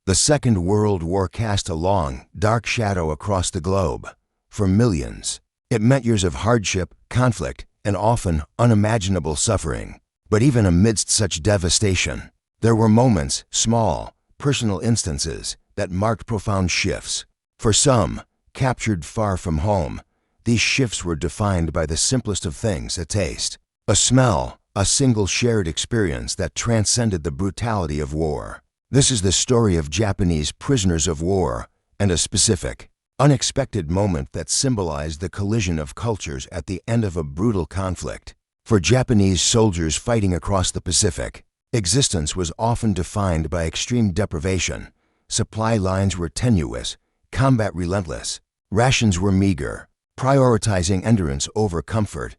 The Second World War cast a long, dark shadow across the globe. For millions, it meant years of hardship, conflict, and often unimaginable suffering. But even amidst such devastation, there were moments, small, personal instances, that marked profound shifts. For some, captured far from home, these shifts were defined by the simplest of things: a taste, a smell, a single shared experience that transcended the brutality of war. This is the story of Japanese prisoners of war, and a specific, unexpected moment that symbolized the collision of cultures at the end of a brutal conflict. For Japanese soldiers fighting across the Pacific, existence was often defined by extreme deprivation. Supply lines were tenuous, combat relentless, rations were meager, prioritizing endurance over comfort.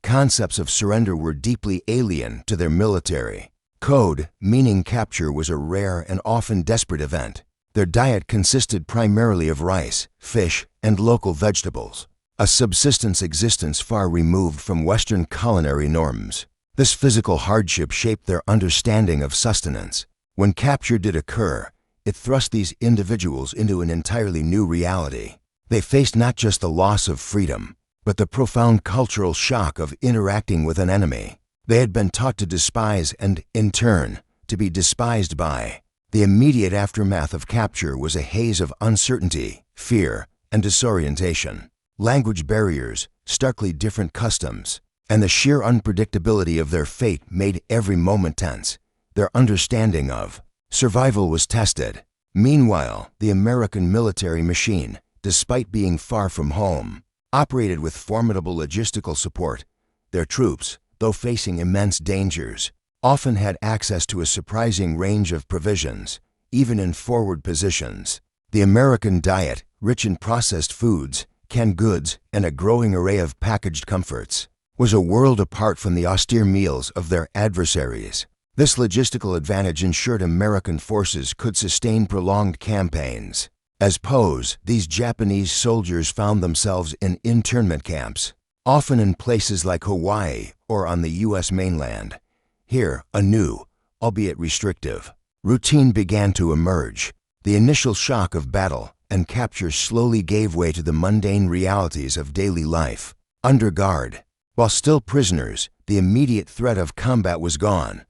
Concepts of surrender were deeply alien to their military code, meaning capture was a rare and often desperate event. Their diet consisted primarily of rice, fish, and local vegetables, a subsistence existence far removed from Western culinary norms. This physical hardship shaped their understanding of sustenance. When capture did occur, it thrust these individuals into an entirely new reality. They faced not just the loss of freedom, but the profound cultural shock of interacting with an enemy they had been taught to despise and, in turn, to be despised by. The immediate aftermath of capture was a haze of uncertainty, fear, and disorientation. Language barriers, starkly different customs, and the sheer unpredictability of their fate made every moment tense. Their understanding of survival was tested. Meanwhile, the American military machine, despite being far from home, operated with formidable logistical support. Their troops, though facing immense dangers, often had access to a surprising range of provisions, even in forward positions. The American diet, rich in processed foods, canned goods, and a growing array of packaged comforts, was a world apart from the austere meals of their adversaries. This logistical advantage ensured American forces could sustain prolonged campaigns. As POWs, these Japanese soldiers found themselves in internment camps, often in places like Hawaii or on the U.S. mainland. Here, a new, albeit restrictive, routine began to emerge. The initial shock of battle and capture slowly gave way to the mundane realities of daily life. Under guard, while still prisoners, the immediate threat of combat was gone.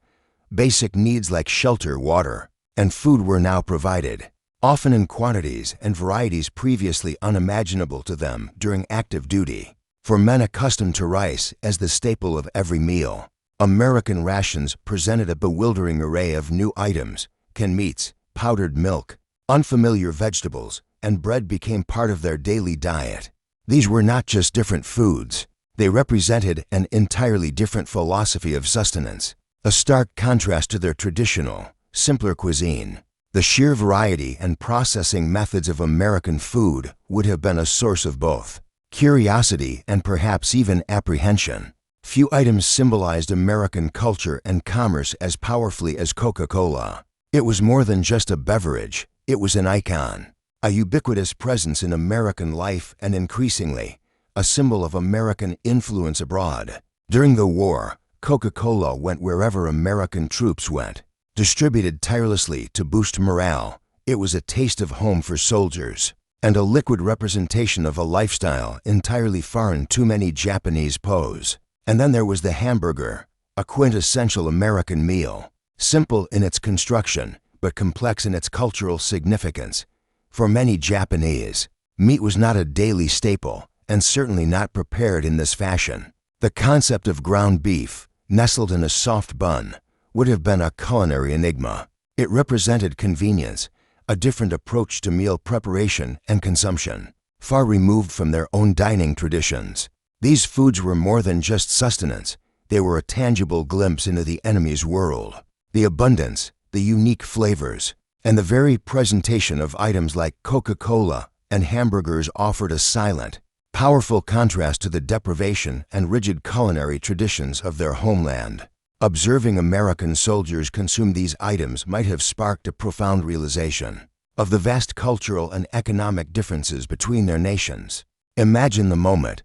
Basic needs like shelter, water, and food were now provided, often in quantities and varieties previously unimaginable to them during active duty. For men accustomed to rice as the staple of every meal, American rations presented a bewildering array of new items. Canned meats, powdered milk, unfamiliar vegetables, and bread became part of their daily diet. These were not just different foods, they represented an entirely different philosophy of sustenance, a stark contrast to their traditional, simpler cuisine. The sheer variety and processing methods of American food would have been a source of both curiosity and perhaps even apprehension. Few items symbolized American culture and commerce as powerfully as Coca-Cola. It was more than just a beverage, it was an icon, a ubiquitous presence in American life and increasingly, a symbol of American influence abroad. During the war, Coca-Cola went wherever American troops went. Distributed tirelessly to boost morale, it was a taste of home for soldiers, and a liquid representation of a lifestyle entirely foreign to many Japanese POWs. And then there was the hamburger, a quintessential American meal, simple in its construction, but complex in its cultural significance. For many Japanese, meat was not a daily staple, and certainly not prepared in this fashion. The concept of ground beef, nestled in a soft bun, would have been a culinary enigma. It represented convenience, a different approach to meal preparation and consumption, far removed from their own dining traditions. These foods were more than just sustenance, they were a tangible glimpse into the enemy's world. The abundance, the unique flavors, and the very presentation of items like Coca-Cola and hamburgers offered a silent, powerful contrast to the deprivation and rigid culinary traditions of their homeland. Observing American soldiers consume these items might have sparked a profound realization of the vast cultural and economic differences between their nations. Imagine the moment: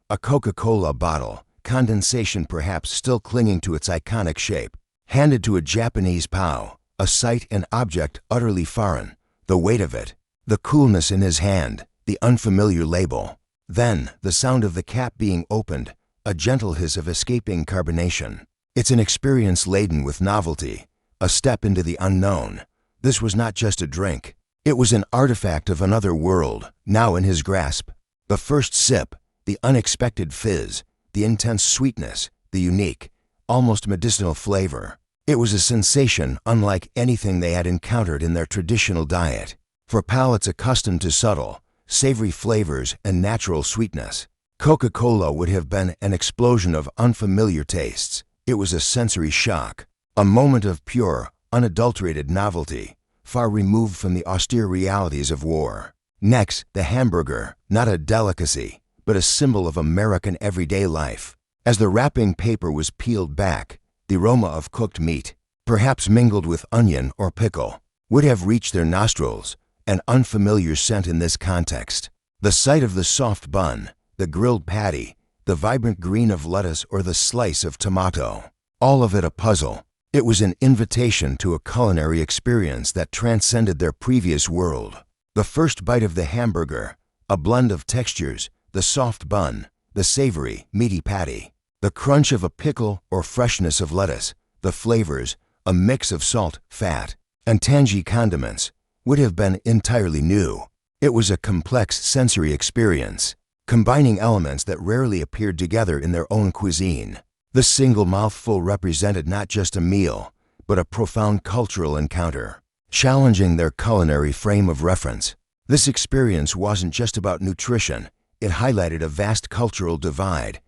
a Coca-Cola bottle, condensation perhaps still clinging to its iconic shape, handed to a Japanese POW, a sight and object utterly foreign, the weight of it, the coolness in his hand, the unfamiliar label. Then, the sound of the cap being opened, a gentle hiss of escaping carbonation. It's an experience laden with novelty, a step into the unknown. This was not just a drink. It was an artifact of another world, now in his grasp. The first sip, the unexpected fizz, the intense sweetness, the unique, almost medicinal flavor. It was a sensation unlike anything they had encountered in their traditional diet. For palates accustomed to subtle, savory flavors and natural sweetness, Coca-Cola would have been an explosion of unfamiliar tastes. It was a sensory shock, a moment of pure, unadulterated novelty, far removed from the austere realities of war. Next, the hamburger, not a delicacy, but a symbol of American everyday life. As the wrapping paper was peeled back, the aroma of cooked meat, perhaps mingled with onion or pickle, would have reached their nostrils, an unfamiliar scent in this context. The sight of the soft bun, the grilled patty, the vibrant green of lettuce or the slice of tomato, all of it a puzzle. It was an invitation to a culinary experience that transcended their previous world. The first bite of the hamburger, a blend of textures, the soft bun, the savory, meaty patty, the crunch of a pickle or freshness of lettuce, the flavors, a mix of salt, fat, and tangy condiments, would have been entirely new. It was a complex sensory experience, combining elements that rarely appeared together in their own cuisine. This single mouthful represented not just a meal, but a profound cultural encounter, challenging their culinary frame of reference. This experience wasn't just about nutrition, it highlighted a vast cultural divide.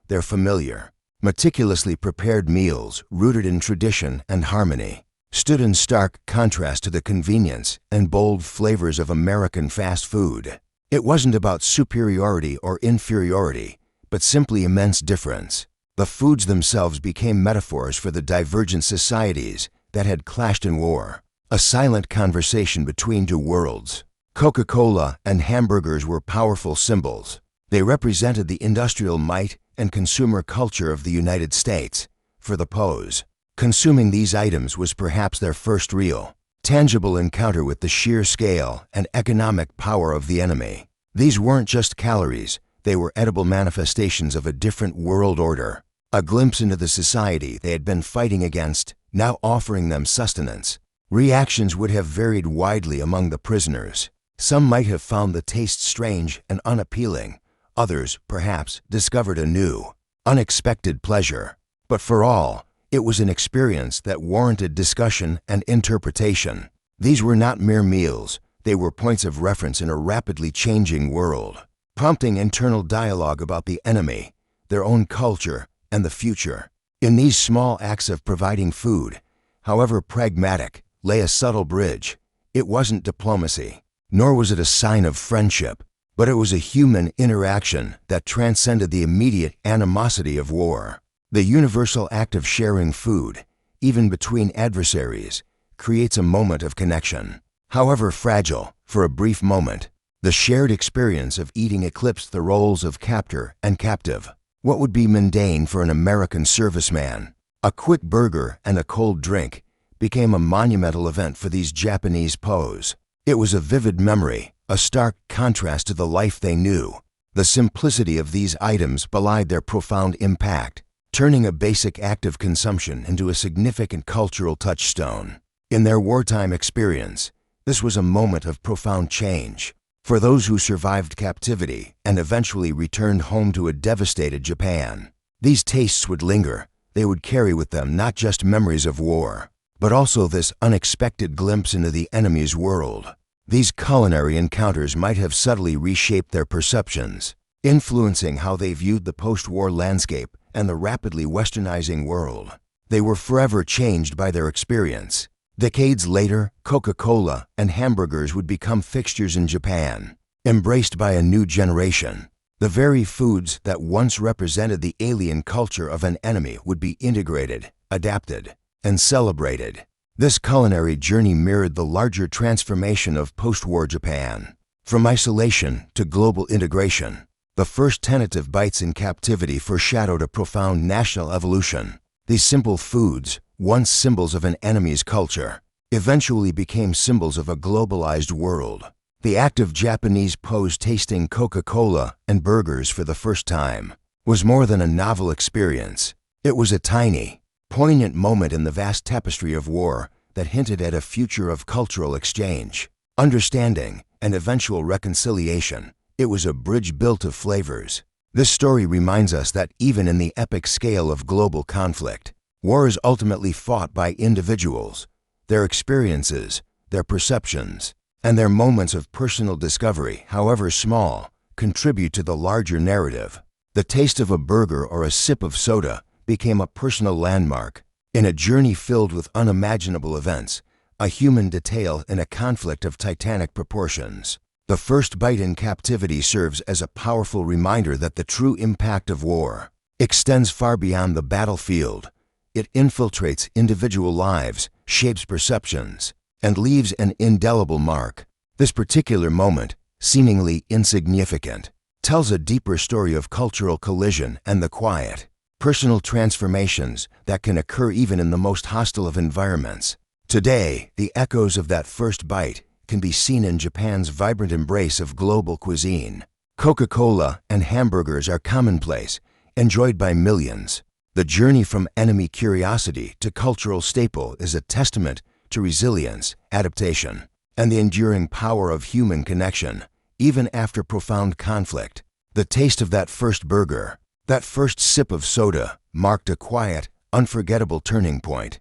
Their familiar, meticulously prepared meals, rooted in tradition and harmony, stood in stark contrast to the convenience and bold flavors of American fast food. It wasn't about superiority or inferiority, but simply immense difference. The foods themselves became metaphors for the divergent societies that had clashed in war, a silent conversation between two worlds. Coca-Cola and hamburgers were powerful symbols. They represented the industrial might and consumer culture of the United States. For the POWs, consuming these items was perhaps their first real, tangible encounter with the sheer scale and economic power of the enemy. These weren't just calories, they were edible manifestations of a different world order, a glimpse into the society they had been fighting against, now offering them sustenance. Reactions would have varied widely among the prisoners. Some might have found the taste strange and unappealing. Others, perhaps, discovered a new, unexpected pleasure. But for all, it was an experience that warranted discussion and interpretation. These were not mere meals, they were points of reference in a rapidly changing world, prompting internal dialogue about the enemy, their own culture, and the future. In these small acts of providing food, however pragmatic, lay a subtle bridge. It wasn't diplomacy, nor was it a sign of friendship, but it was a human interaction that transcended the immediate animosity of war. The universal act of sharing food, even between adversaries, creates a moment of connection. However fragile, for a brief moment, the shared experience of eating eclipsed the roles of captor and captive. What would be mundane for an American serviceman, a quick burger and a cold drink, became a monumental event for these Japanese POWs. It was a vivid memory, a stark contrast to the life they knew. The simplicity of these items belied their profound impact, turning a basic act of consumption into a significant cultural touchstone. In their wartime experience, this was a moment of profound change. For those who survived captivity and eventually returned home to a devastated Japan, these tastes would linger. They would carry with them not just memories of war, but also this unexpected glimpse into the enemy's world. These culinary encounters might have subtly reshaped their perceptions, influencing how they viewed the post-war landscape and the rapidly westernizing world. They were forever changed by their experience. Decades later, Coca-Cola and hamburgers would become fixtures in Japan, embraced by a new generation. The very foods that once represented the alien culture of an enemy would be integrated, adapted, and celebrated. This culinary journey mirrored the larger transformation of post-war Japan. From isolation to global integration, the first tentative bites in captivity foreshadowed a profound national evolution. These simple foods, once symbols of an enemy's culture, eventually became symbols of a globalized world. The act of Japanese POWs tasting Coca-Cola and burgers for the first time was more than a novel experience. It was a tiny, poignant moment in the vast tapestry of war that hinted at a future of cultural exchange, understanding, and eventual reconciliation. It was a bridge built of flavors. This story reminds us that even in the epic scale of global conflict, war is ultimately fought by individuals. Their experiences, their perceptions, and their moments of personal discovery, however small, contribute to the larger narrative. The taste of a burger or a sip of soda became a personal landmark in a journey filled with unimaginable events, a human detail in a conflict of titanic proportions. The first bite in captivity serves as a powerful reminder that the true impact of war extends far beyond the battlefield. It infiltrates individual lives, shapes perceptions, and leaves an indelible mark. This particular moment, seemingly insignificant, tells a deeper story of cultural collision and the quiet, personal transformations that can occur even in the most hostile of environments. Today, the echoes of that first bite can be seen in Japan's vibrant embrace of global cuisine. Coca-Cola and hamburgers are commonplace, enjoyed by millions. The journey from enemy curiosity to cultural staple is a testament to resilience, adaptation, and the enduring power of human connection, even after profound conflict. The taste of that first burger, that first sip of soda, marked a quiet, unforgettable turning point.